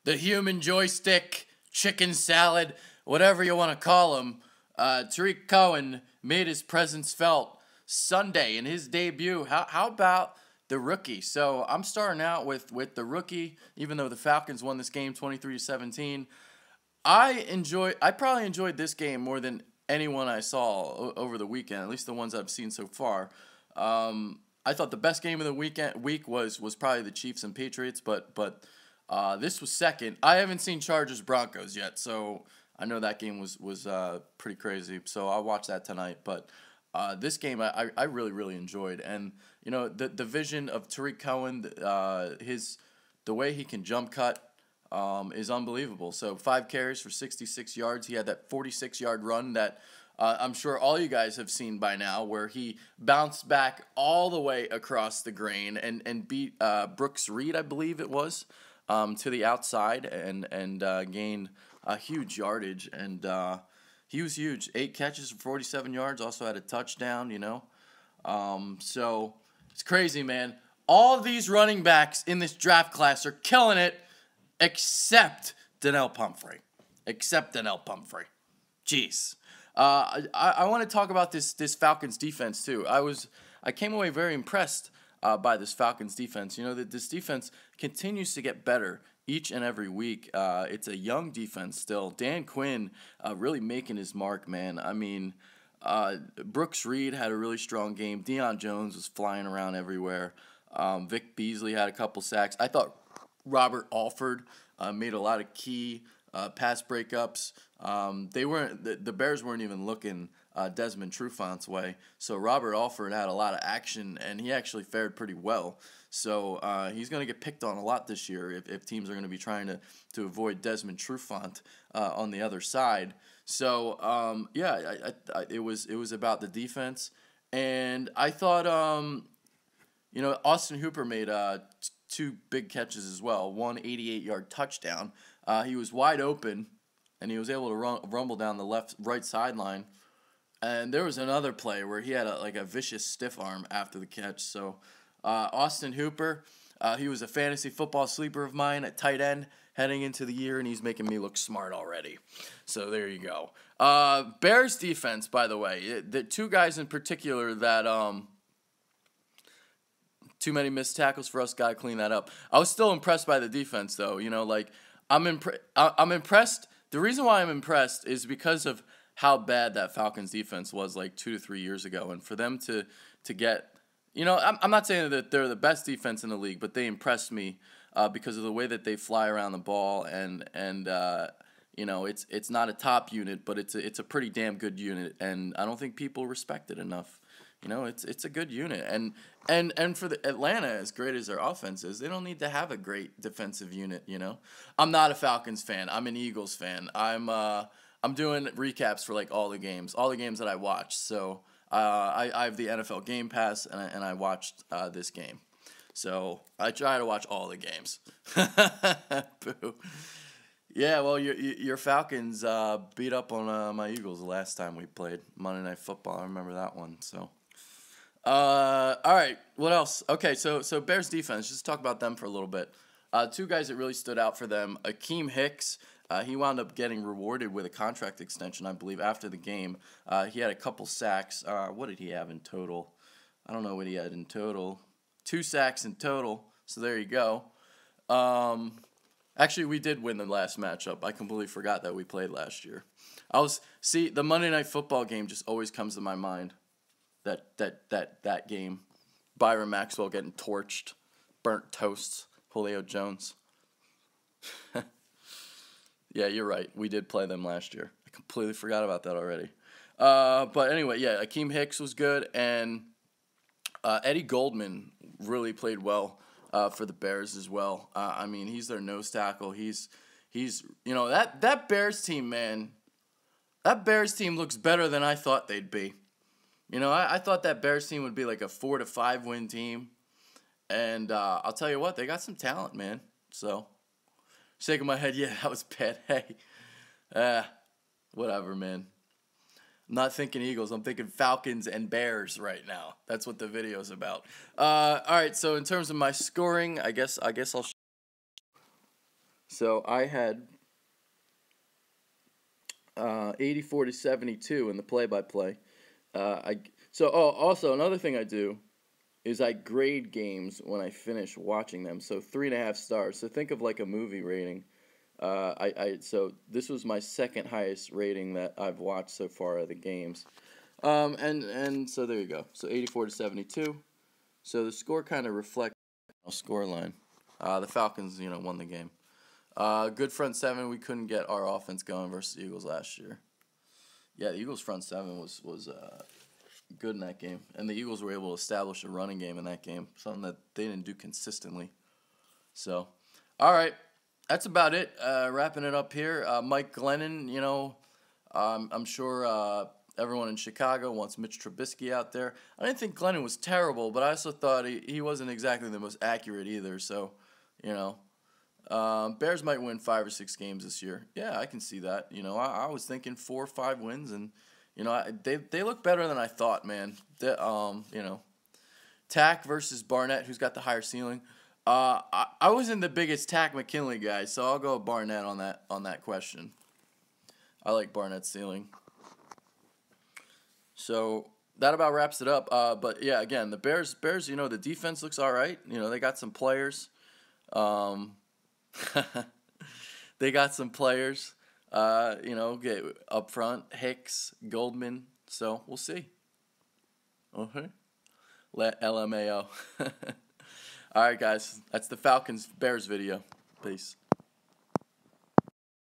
the human joystick, chicken salad, whatever you want to call him, Tarik Cohen made his presence felt Sunday in his debut. How about the rookie? So I'm starting out with the rookie, even though the Falcons won this game 23-17. I probably enjoyed this game more than anyone I saw over the weekend, at least the ones I've seen so far. I thought the best game of the week was probably the Chiefs and Patriots, but this was second. I haven't seen Chargers Broncos yet, so I know that game was pretty crazy. So I'll watch that tonight. But this game I really enjoyed, and you know the vision of Tarik Cohen, the way he can jump cut is unbelievable. So 5 carries for 66 yards. He had that 46-yard run that I'm sure all you guys have seen by now, where he bounced back all the way across the grain and beat Brooks Reed, I believe it was, to the outside and gained a huge yardage. And he was huge. 8 catches for 47 yards. Also had a touchdown, you know. So it's crazy, man. All of these running backs in this draft class are killing it, except Donnell Pumphrey. Jeez. I want to talk about this Falcons defense too. I came away very impressed by this Falcons defense. You know that this defense continues to get better each and every week. It's a young defense still. Dan Quinn really making his mark, man. I mean, Brooks Reed had a really strong game. Deion Jones was flying around everywhere. Vic Beasley had a couple sacks. I thought Robert Alford made a lot of key pass breakups. The Bears weren't even looking Desmond Trufant's way, so Robert Alford had a lot of action, and he actually fared pretty well. So he's going to get picked on a lot this year if teams are going to be trying to avoid Desmond Trufant on the other side. So it was about the defense, and I thought Austin Hooper made 2 big catches as well. One 88-yard touchdown. He was wide open, and he was able to rumble down the right sideline. And there was another play where he had a vicious stiff arm after the catch. So Austin Hooper, he was a fantasy football sleeper of mine at tight end heading into the year, and he's making me look smart already. So there you go. Bears defense, by the way, the 2 guys in particular that too many missed tackles for us. Got to clean that up. I was still impressed by the defense, though. You know, like I'm impressed. The reason why I'm impressed is because of how bad that Falcons defense was like 2 to 3 years ago, and for them to get, I'm not saying that they're the best defense in the league, but they impressed me because of the way that they fly around the ball, and it's not a top unit, but it's a pretty damn good unit, and I don't think people respect it enough. It's a good unit, and for the Atlanta, as great as their offense is, they don't need to have a great defensive unit. I'm not a Falcons fan. I'm an Eagles fan. I'm doing recaps for like all the games that I watched. So I have the NFL Game Pass, and I watched this game. So I try to watch all the games. Boo. Yeah, well, your Falcons beat up on my Eagles the last time we played Monday Night Football. I remember that one. So, all right, what else? Okay, so Bears defense. Just talk about them for a little bit. 2 guys that really stood out for them. Akeem Hicks. He wound up getting rewarded with a contract extension, I believe, after the game. He had a couple sacks. What did he have in total? I don't know what he had in total. 2 sacks in total. So there you go. Actually, we did win the last matchup. I completely forgot that we played last year. The Monday Night Football game just always comes to my mind. That game. Byron Maxwell getting torched, burnt toast, Julio Jones. Yeah, you're right. We did play them last year. I completely forgot about that already. But anyway, yeah, Akeem Hicks was good, and Eddie Goldman really played well for the Bears as well. I mean, he's their nose tackle. He's that Bears team, man. That Bears team looks better than I thought they'd be. I thought that Bears team would be like a 4 to 5 win team, and I'll tell you what, they got some talent, man. So. Shaking my head, yeah, that was bad. Hey, whatever, man. I'm not thinking Eagles. I'm thinking Falcons and Bears right now. That's what the video's about. All right, so in terms of my scoring, I guess I'll So I had 84-72 in the play-by-play. Also another thing I do is I grade games when I finish watching them. So 3.5 stars. So think of like a movie rating. So this was my second highest rating that I've watched so far of the games. And so there you go. So 84-72. So the score kind of reflects the score line. The Falcons, won the game. Good front seven. We couldn't get our offense going versus the Eagles last year. Yeah, the Eagles front seven was good in that game, and the Eagles were able to establish a running game in that game, something that they didn't do consistently. So, all right, that's about it. Wrapping it up here. Mike Glennon, I'm sure everyone in Chicago wants Mitch Trubisky out there. I didn't think Glennon was terrible, but I also thought he wasn't exactly the most accurate either. So, Bears might win 5 or 6 games this year. Yeah, I can see that. I was thinking 4 or 5 wins, and they look better than I thought, man. Tack versus Barnett, who's got the higher ceiling. I wasn't the biggest Tack McKinley guy, so I'll go Barnett on that question. I like Barnett's ceiling. So that about wraps it up. But yeah, again, the Bears, the defense looks all right. They got some players. They got some players. Get up front, Hicks, Goldman. So we'll see. Okay. Let LMAO. All right, guys. That's the Falcons Bears video. Peace.